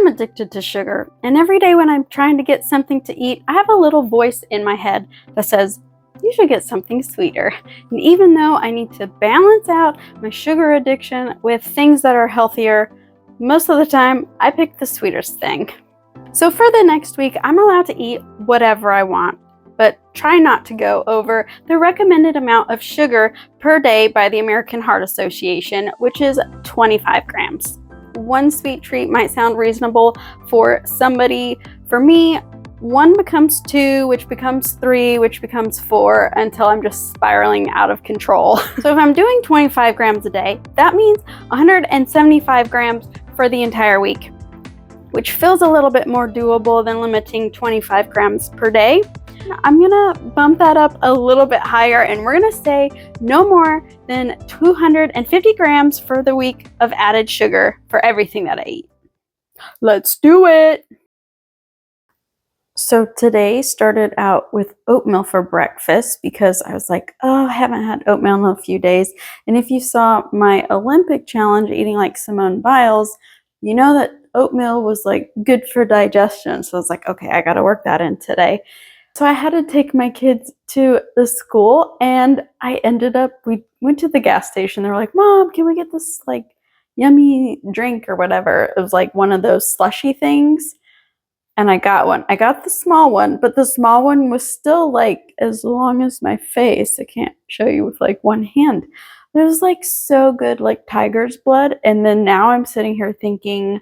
am addicted to sugar, and every day when I'm trying to get something to eat, I have a little voice in my head that says, you should get something sweeter. And even though I need to balance out my sugar addiction with things that are healthier, most of the time I pick the sweetest thing. So for the next week, I'm allowed to eat whatever I want, but try not to go over the recommended amount of sugar per day by the American Heart Association, which is 25 grams. One sweet treat might sound reasonable for somebody. For me, one becomes two, which becomes three, which becomes four, until I'm just spiraling out of control. So if I'm doing 25 grams a day, that means 175 grams for the entire week, which feels a little bit more doable than limiting 25 grams per day. I'm gonna bump that up a little bit higher, and we're gonna say no more than 250 grams for the week of added sugar for everything that I eat. Let's do it! So today started out with oatmeal for breakfast because I was like, oh, I haven't had oatmeal in a few days. And if you saw my Olympic challenge eating like Simone Biles, you know that oatmeal was like good for digestion. So I was like, okay, I gotta work that in today. So I had to take my kids to the school, and we went to the gas station. They were like, Mom, can we get this like yummy drink or whatever? It was like one of those slushy things. And I got one. I got the small one, but the small one was still like as long as my face. I can't show you with like one hand. It was like so good, like tiger's blood. And then now I'm sitting here thinking,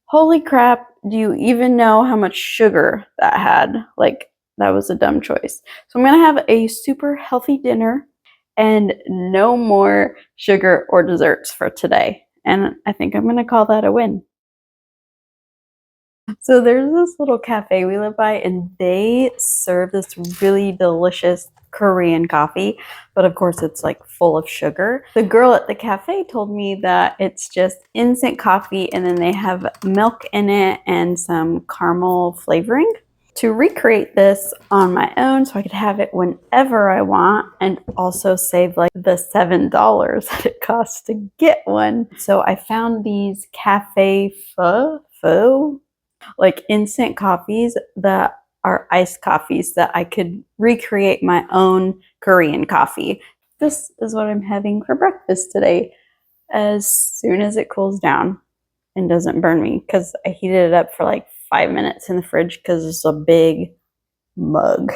holy crap, do you even know how much sugar that had? Like, that was a dumb choice. So I'm gonna have a super healthy dinner and no more sugar or desserts for today. And I think I'm gonna call that a win. So there's this little cafe we live by, and they serve this really delicious Korean coffee, but of course it's like full of sugar. The girl at the cafe told me that it's just instant coffee, and then they have milk in it and some caramel flavoring. To recreate this on my own so I could have it whenever I want and also save like the $7 that it costs to get one. So I found these cafe pho, like instant coffees that are iced coffees that I could recreate my own Korean coffee. This is what I'm having for breakfast today as soon as it cools down and doesn't burn me, because I heated it up for like 5 minutes in the fridge because it's a big mug.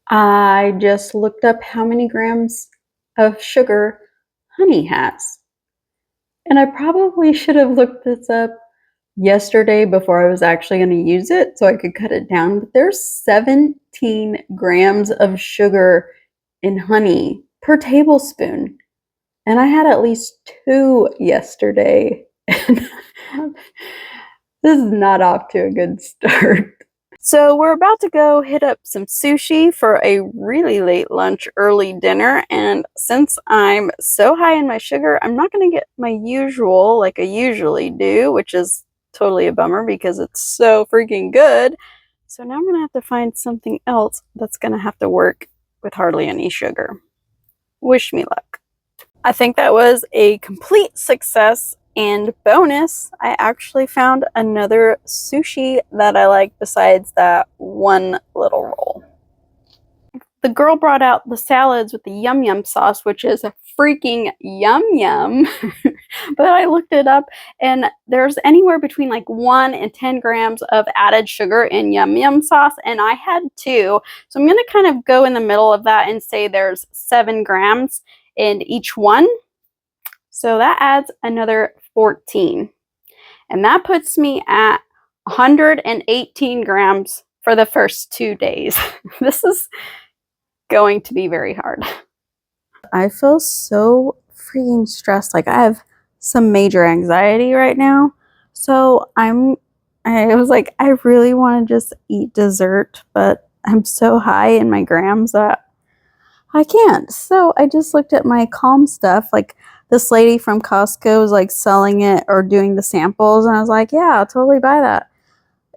I just looked up how many grams of sugar honey has. And I probably should have looked this up yesterday before I was actually going to use it so I could cut it down. But there's 17 grams of sugar in honey per tablespoon. And I had at least 2 yesterday. This is not off to a good start. So we're about to go hit up some sushi for a really late lunch, early dinner. And since I'm so high in my sugar, I'm not going to get my usual like I usually do, which is totally a bummer because it's so freaking good. So now I'm going to have to find something else that's going to have to work with hardly any sugar. Wish me luck. I think that was a complete success. And bonus, I actually found another sushi that I like besides that one little roll. The girl brought out the salads with the yum yum sauce, which is freaking yum yum. But I looked it up, and there's anywhere between like 1 and 10 grams of added sugar in yum yum sauce, and I had 2. So I'm going to kind of go in the middle of that and say there's 7 grams in each one. So that adds another 14. And that puts me at 118 grams for the first 2 days. This is going to be very hard. I feel so freaking stressed. Like I have some major anxiety right now. So I was like, I really want to just eat dessert, but I'm so high in my grams that I can't. So I just looked at my Calm stuff. Like this lady from Costco was like selling it or doing the samples, and I was like, yeah, I'll totally buy that.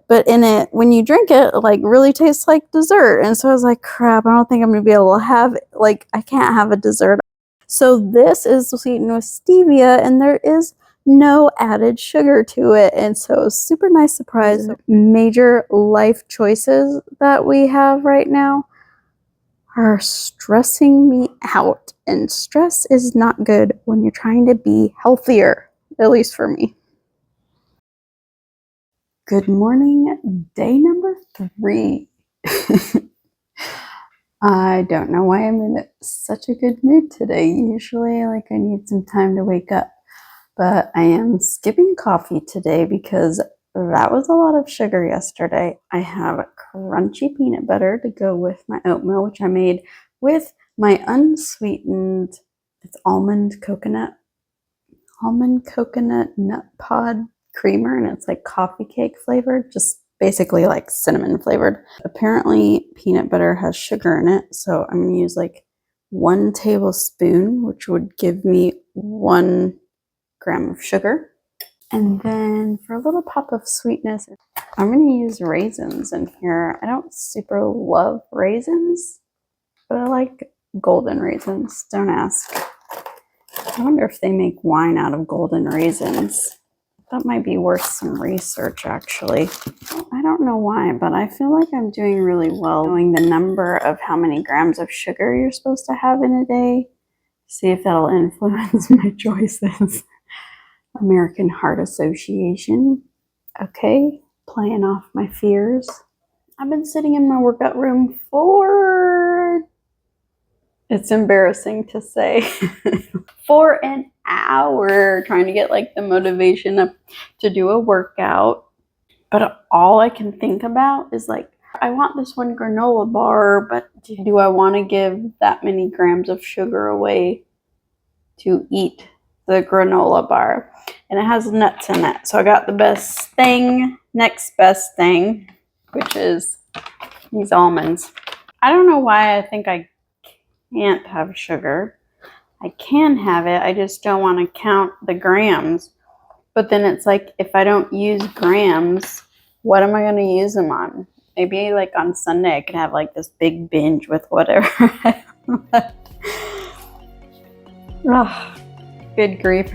But in it, when you drink it, it like really tastes like dessert. And so I was like, crap, I don't think I'm gonna be able to have it. Like I can't have a dessert. So this is sweetened with stevia, and there is no added sugar to it. And so super nice surprise. Major life choices that we have right now are stressing me out, and stress is not good when you're trying to be healthier, at least for me. Good morning, day number 3. I don't know why I'm in such a good mood today. Usually, I need some time to wake up, but I am skipping coffee today because that was a lot of sugar yesterday. I have crunchy peanut butter to go with my oatmeal, which I made with my unsweetened, it's almond coconut nut pod creamer, and it's like coffee cake flavored, just basically like cinnamon flavored. Apparently peanut butter has sugar in it, so I'm going to use like 1 tablespoon, which would give me 1 gram of sugar. And then for a little pop of sweetness, I'm going to use raisins in here. I don't super love raisins, but I like golden raisins. Don't ask. I wonder if they make wine out of golden raisins. That might be worth some research, actually. I don't know why, but I feel like I'm doing really well knowing the number of how many grams of sugar you're supposed to have in a day. See if that'll influence my choices. American Heart Association. Okay, playing off my fears. I've been sitting in my workout room for, it's embarrassing to say, for an hour trying to get like the motivation up to do a workout. But all I can think about is like, I want this 1 granola bar, but do I want to give that many grams of sugar away to eat the granola bar? And it has nuts in it. So I got the best thing, next best thing, which is these almonds. I don't know why I think I can't have sugar. I can have it, I just don't want to count the grams. But then it's like, if I don't use grams, what am I going to use them on? Maybe like on Sunday I could have like this big binge with whatever I want. Oh, good grief.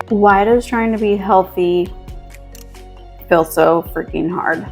Why does trying to be healthy feel so freaking hard?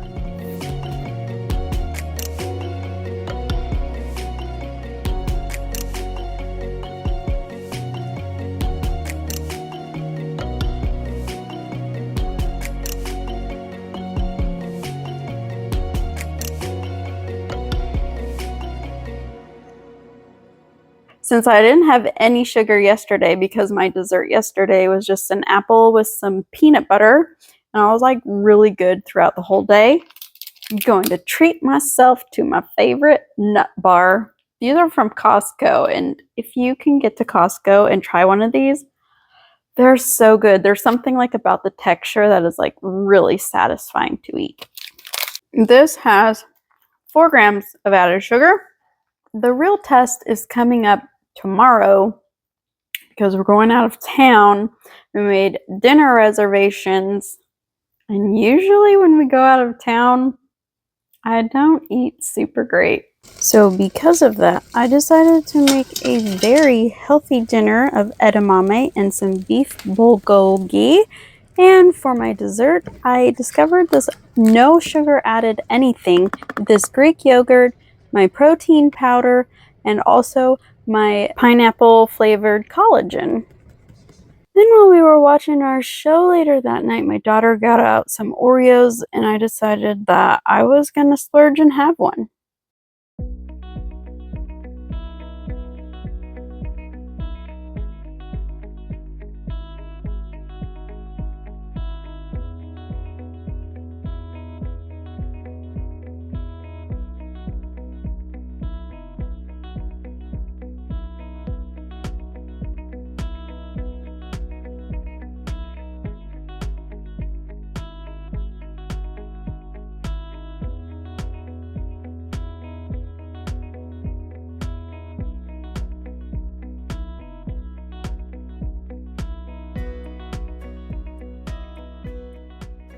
Since I didn't have any sugar yesterday because my dessert yesterday was just an apple with some peanut butter, and I was like really good throughout the whole day, I'm going to treat myself to my favorite nut bar. These are from Costco, and if you can get to Costco and try one of these, they're so good. There's something like about the texture that is like really satisfying to eat. This has 4 grams of added sugar. The real test is coming up tomorrow because we're going out of town. We made dinner reservations, and usually when we go out of town, I don't eat super great. So because of that, I decided to make a very healthy dinner of edamame and some beef bulgogi. And for my dessert, I discovered this no sugar added anything, this Greek yogurt, my protein powder, and also my pineapple flavored collagen. Then while we were watching our show later that night, my daughter got out some Oreos, and I decided that I was going to splurge and have one.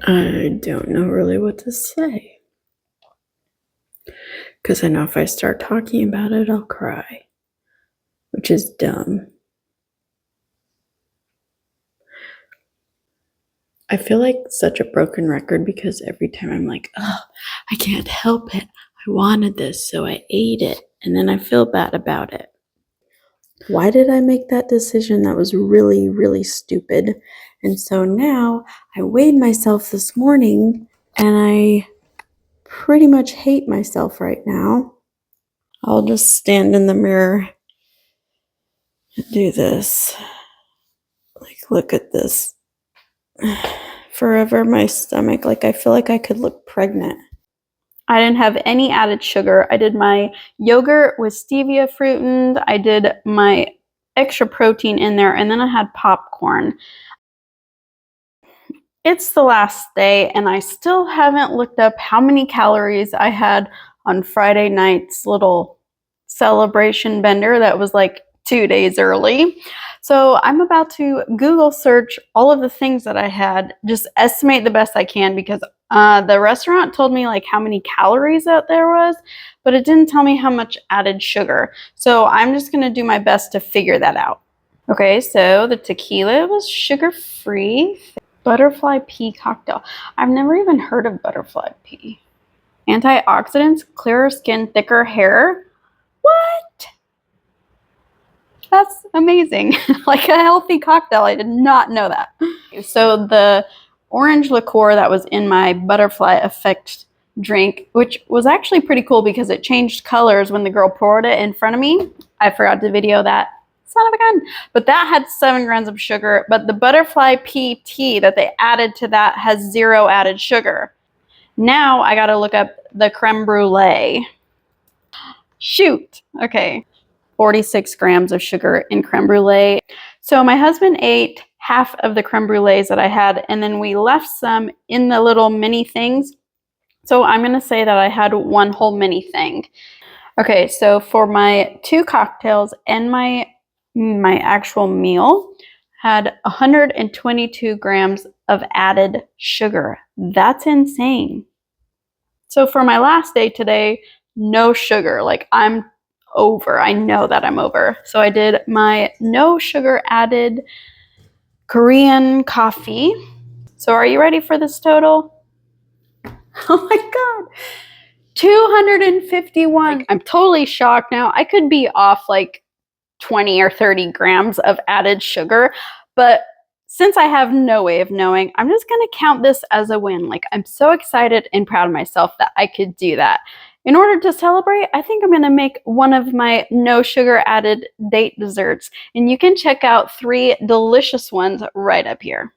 I don't know really what to say, because I know if I start talking about it, I'll cry, which is dumb. I feel like such a broken record because every time I'm like, oh, I can't help it. I wanted this, so I ate it. And then I feel bad about it. Why did I make that decision? That was really, really stupid. And so now I weighed myself this morning and I pretty much hate myself right now. I'll just stand in the mirror and do this. Like, look at this. Forever my stomach, like I feel like I could look pregnant. I didn't have any added sugar. I did my yogurt with stevia fruited. I did my extra protein in there, and then I had popcorn. It's the last day, and I still haven't looked up how many calories I had on Friday night's little celebration bender that was like 2 days early. So I'm about to Google search all of the things that I had, just estimate the best I can, because the restaurant told me like how many calories that there was, but it didn't tell me how much added sugar. So I'm just gonna do my best to figure that out. Okay, so the tequila was sugar-free. Butterfly pea cocktail. I've never even heard of butterfly pea. Antioxidants, clearer skin, thicker hair. What? That's amazing. Like a healthy cocktail. I did not know that. So the orange liqueur that was in my butterfly effect drink, which was actually pretty cool because it changed colors when the girl poured it in front of me. I forgot to video that. Son of a gun. But that had 7 grams of sugar. But the butterfly pea tea that they added to that has 0 added sugar. Now I gotta look up the creme brulee. Shoot. Okay. 46 grams of sugar in creme brulee. So my husband ate half of the creme brulees that I had, and then we left some in the little mini things. So I'm gonna say that I had 1 whole mini thing. Okay, so for my 2 cocktails and my actual meal had 122 grams of added sugar. That's insane. So for my last day today, no sugar. Like I'm over. I know that I'm over. So I did my no sugar added Korean coffee. So are you ready for this total? Oh my God. 251. Like, I'm totally shocked now. I could be off like 20 or 30 grams of added sugar, but since I have no way of knowing, I'm just going to count this as a win. Like, I'm so excited and proud of myself that I could do that. In order to celebrate, I think I'm going to make one of my no sugar added date desserts, and you can check out 3 delicious ones right up here.